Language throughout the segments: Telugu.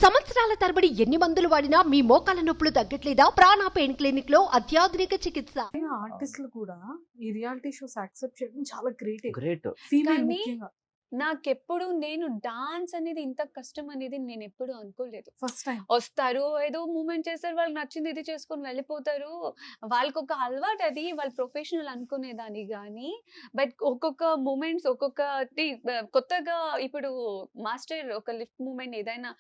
సంవత్సరాల తరబడి ఎన్ని మందులు వాడినా మీ మోకాల నొప్పులు తగ్గట్లేదా? ప్రాణ పెయిన్ క్లినిక్ లో అత్యాధునిక చికిత్స. ఆర్టిస్టులు కూడా ఈ రియాలిటీ షోస్ యాక్సెప్ట్ చేయడం చాలా గ్రేట్. ఫీమేల్ కానీ ముఖ్యంగా నాకెప్పుడు నేను డాన్స్ అనేది ఇంత కష్టం అనేది నేను ఎప్పుడు అనుకోలేదు. ఫస్ట్ టైం వస్తారు, ఏదో మూమెంట్ చేస్తారు, వాళ్ళకి నచ్చింది ఇది చేసుకొని వెళ్ళిపోతారు. వాళ్ళకి ఒక అలవాటు, అది వాళ్ళ ప్రొఫెషనల్ అనుకునేదాన్ని. కానీ బట్ ఒక్కొక్క మూమెంట్స్ ఒక్కొక్కటి కొత్తగా, ఇప్పుడు మాస్టర్ ఒక లిఫ్ట్ మూమెంట్ ఏదైనా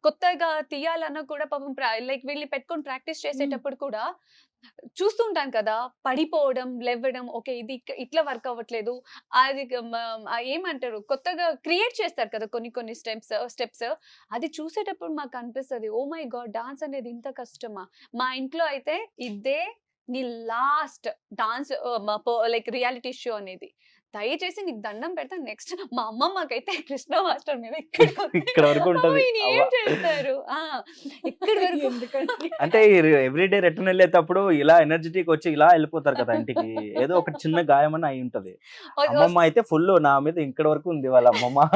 కొత్తగా తీయాలన్నా కూడా పాపం లైక్ వీళ్ళు పెట్టుకొని ప్రాక్టీస్ చేసేటప్పుడు కూడా చూస్తుంటాను కదా, పడిపోవడం, లేవడం, ఓకే ఇది ఇట్లా వర్క్ అవ్వట్లేదు, అది ఏమంటారు, కొత్తగా క్రియేట్ చేస్తారు కదా కొన్ని కొన్ని స్టెప్స్. అది చూసేటప్పుడు మాకు అనిపిస్తుంది, ఓ మై గాడ్, డాన్స్ అనేది ఇంత కష్టమా. మా ఇంట్లో అయితే ఇదే నీ last dance like reality show అనేది. దయచేసి నీకు దండం పెడతా, నెక్స్ట్ మా అమ్మమ్మకైతే కృష్ణ మాస్టర్ మీద ఇక్కడ వరకు ఉంటది. ఏం చేస్తారు ఇక్కడ వరకు. ఎందుకంటే అంటే ఎవ్రీడే రిటర్న్ వెళ్ళేటప్పుడు ఇలా ఎనర్జెటిక్ వచ్చి ఇలా వెళ్ళిపోతారు కదా ఇంటికి. ఏదో ఒక చిన్న గాయమని అయి ఉంటది. అమ్మమ్మ అయితే ఫుల్ నా మీద ఇక్కడ వరకు ఉంది. వాళ్ళ అమ్మమ్మ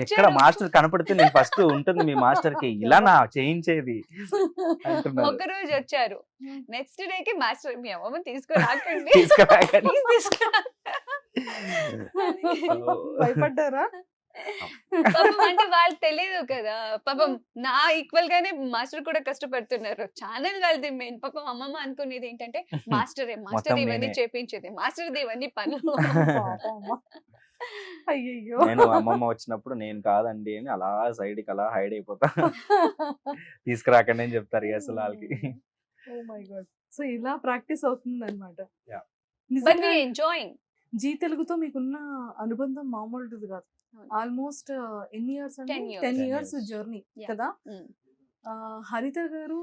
ఎక్కడ మాస్టర్ కనపడితే నేను ఫస్ట్ ఉంటుంది మీ మాస్టర్ కి ఇలా నా చేయించేది అంటున్నారు. ఒక రోజు వచ్చారు, నెక్స్ట్ డే కి మాస్టర్ మీ అమ్మమ్మ తీసుకురాకండి తీసుకురాకండి. భయపడ్డారా? పాపం అంటే వాళ్ళు తెలియదు కదా, పాపం నా ఈక్వల్ గానే మాస్టర్ కూడా కష్టపడుతున్నారు. ఛానల్ వాళ్ళది మెయిన్. పాపం అమ్మమ్మ అనుకునేది ఏంటంటే మాస్టర్ మొత్తం ఇవన్నీ నేనే. చేపించేది, మాస్టర్ ఇవన్నీ పనులు. అయ్యయ్యో. నేను అమ్మమ్మ వచ్చినప్పుడు నేను కాదండి అని అలా సైడ్ కి అలా హైడ్ అయిపోతా. తీసుకురాకండి అని చెప్తారు అసలు వాళ్ళకి. Oh my God. సో ఇలా ప్రాక్టీస్ అవుతుంది అనమాట. Yeah. But we enjoying. Zee తెలుగుతో మీకున్న అనుబంధం మామూలుది కాదు. అవును. ఆల్మోస్ట్ ఎన్ని ఇయర్స్ అంటే 10 years. 10 10 years years. Journey Yeah. కదా. హరిత గారు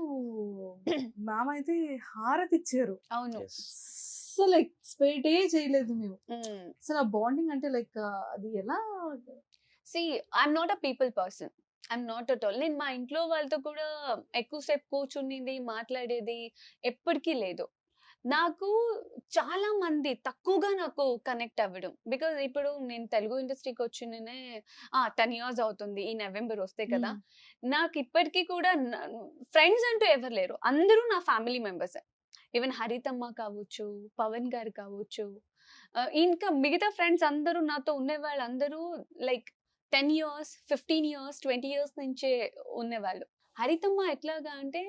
మ్యామ్ అయితే హారతి ఇచ్చారు. అవును. Yes. అసలు ఎక్స్పెక్టే చేయలేదు మేము. Mm. అసలు ఆ బాండింగ్ అంటే లైక్ అది ఎలా? See, I'm not a people person. I'm not at all. నేను మా ఇంట్లో వాళ్ళతో కూడా ఎక్కువసేపు కూర్చునింది, మాట్లాడేది ఎప్పటికీ లేదు. నాకు చాలా మంది తక్కువగా నాకు కనెక్ట్ అవ్వడం. బికాజ్ ఇప్పుడు నేను తెలుగు ఇండస్ట్రీకి వచ్చిననే 10 years అవుతుంది, ఈ నవంబర్ వస్తే కదా. నాకు ఇప్పటికీ కూడా ఫ్రెండ్స్ అంటూ ఎవరు లేరు, అందరూ నా ఫ్యామిలీ మెంబర్స్. ఈవెన్ హరితమ్మ కావచ్చు, పవన్ గారు కావచ్చు, ఇంకా మిగతా ఫ్రెండ్స్ అందరూ నాతో ఉండే వాళ్ళందరూ లైక్ 10 years, 15 years, 20 years నుంచే ఉన్నవాళ్ళు. హరితమ్మ ఎట్లాగా అంటే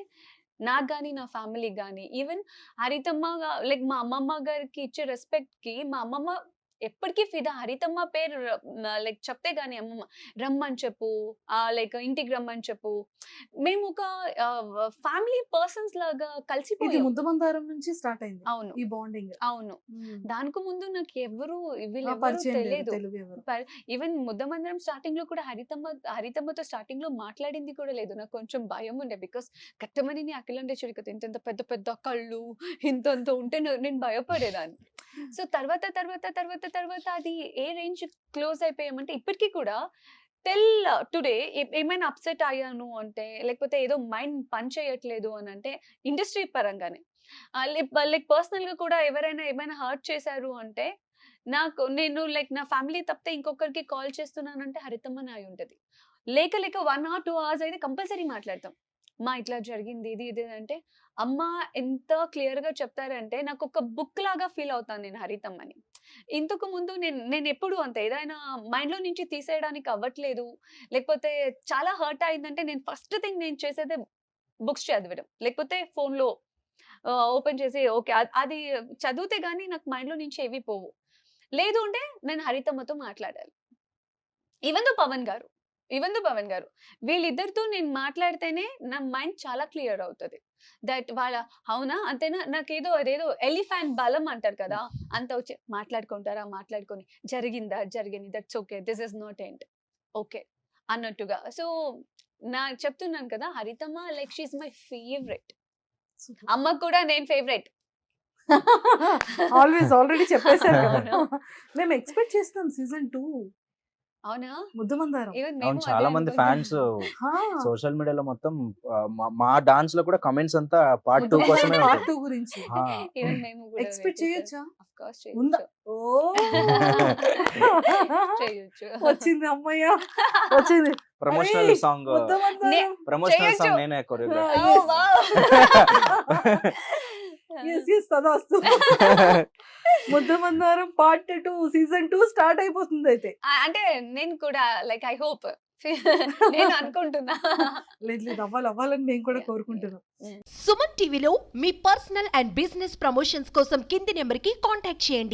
నాకు కానీ నా ఫ్యామిలీకి కానీ, ఈవెన్ హరితమ్మ లైక్ మా అమ్మమ్మ గారికి ఇచ్చే రెస్పెక్ట్ కి మా అమ్మమ్మ ఎప్పటికీ ఫిదా. హరితమ్మ పేరు లైక్ చెప్తే గానీ అమ్మమ్మ రమ్మని చెప్పు, లైక్ ఇంటికి రమ్మని చెప్పు. మేము ఒక ఫ్యామిలీ పర్సన్స్ లాగా ఇది కలిసిపోయాం. ముద్దమందారం నుంచి స్టార్ట్ అయింది అవును ఈ బాండింగ్. అవును. దానికి ముందు నాకు ఎవరు వీళ్ళెవరు పరిచయం లేదు తెలియదు. తెలుగు ఎవరు. ఈవెన్ ముద్దమందిరం స్టార్టింగ్ లో కూడా హరితమ్మతో స్టార్టింగ్ లో మాట్లాడింది కూడా లేదు. నాకు కొంచెం భయం ఉండే, బికాస్ కట్టమని అఖిలండే చురుకత ఇంత పెద్ద పెద్ద కళ్ళు ఇంత ఉంటే నేను భయపడేదాన్ని. సో తర్వాత తర్వాత తర్వాత తర్వాత అది ఏ రేంజ్ క్లోజ్ అయిపోయామంటే ఇప్పటికీ కూడా టెల్ టుడే ఏమైనా అప్సెట్ అయ్యాను అంటే, లేకపోతే ఏదో మైండ్ పని చేయట్లేదు అని అంటే ఇండస్ట్రీ పరంగానే, లైక్ పర్సనల్ గా కూడా ఎవరైనా ఏమైనా హర్ట్ చేశారు అంటే, నేను లైక్ నా ఫ్యామిలీ తప్పితే ఇంకొకరికి కాల్ చేస్తున్నానంటే హరితమ్మ నాయి ఉంటది. లేక 1 or 2 hours అయితే కంపల్సరీ మాట్లాడతాం. మా ఇట్లా జరిగింది ఇది ఇది అంటే, అమ్మ ఎంత క్లియర్ గా చెప్తారంటే నాకు ఒక బుక్ లాగా ఫీల్ అవుతాను నేను హరితమ్మని. ఇంతకు ముందు నేను ఎప్పుడు అంత ఏదైనా మైండ్ లో నుంచి తీసేయడానికి అవ్వట్లేదు, లేకపోతే చాలా హర్ట్ అయిందంటే నేను ఫస్ట్ థింగ్ నేను చేసేదే బుక్స్ చదవడం, లేకపోతే ఫోన్ లో ఓపెన్ చేసి ఓకే అది చదివితే గానీ నాకు మైండ్ లో నుంచి ఏవి పోవు. లేదు అంటే నేను హరితమ్మతో మాట్లాడాలి. ఈవెన్ దో పవన్ గారు వీళ్ళిద్దరితో నేను మాట్లాడితేనే నా మైండ్ చాలా క్లియర్ అవుతుంది. దట్ వాళ్ళ అవునా అంతేనా, నాకేదో అదేదో ఎలిఫెంట్ బలం అంటారు కదా, అంత వచ్చి మాట్లాడుకొని జరిగింది that's okay, this is not end okay అన్నట్టుగా. సో చెప్తున్నాను కదా, హరితమ్మ లైక్ షీఈ్ మై ఫేవరెట్. అమ్మ కూడా నేను ఫేవరెట్. ఆల్రెడీ చెప్పేశారు కదా. మేము ఎక్స్పెక్ట్ చేస్తాం సీజన్ 2. అవునా ముద్దమందారం. ఈవెన్ అవును మేము చాలా అదే మంది అనుకున్నాం. ఫ్యాన్స్ హా, సోషల్ మీడియాలో మొత్తం మా డాన్స్ లో కూడా కమెంట్స్ అంతా పార్ట్ 2 ముద్దమందారం కోసమే part ఉంటుంది 2 గురించి ఈవెన్ మేము కూడా ఎక్స్పెక్ట్ చేయొచ్చా? ఆఫ్ కోర్స్ ఉందా? చేయొచ్చు ఓ చేయొచ్చు వచ్చింది అమ్మయ్య, వచ్చింది. ప్రమోషనల్ అరే, సాంగ్ ముద్దమందారం. ప్రమోషనల్ చేయొచ్చు. సాంగ్ నేనే choreograph Ah, Oh, yes. wow. Yes, yes, తదాస్తు. ముద్దమందారం పార్ట్ 2 సీజన్ 2 స్టార్ట్ అయిపోతుంది అయితే. అంటే నేను కూడా లైక్ ఐ హోప్ నేను అనుకుంటున్నా లేదు లేదు, అవ్వాలని మేము కూడా Yeah, కోరుకుంటున్నాం. సుమన్ టీవీలో మీ పర్సనల్ అండ్ బిజినెస్ ప్రమోషన్స్ కోసం కింది నెంబర్కి కాంటాక్ట్ చేయండి.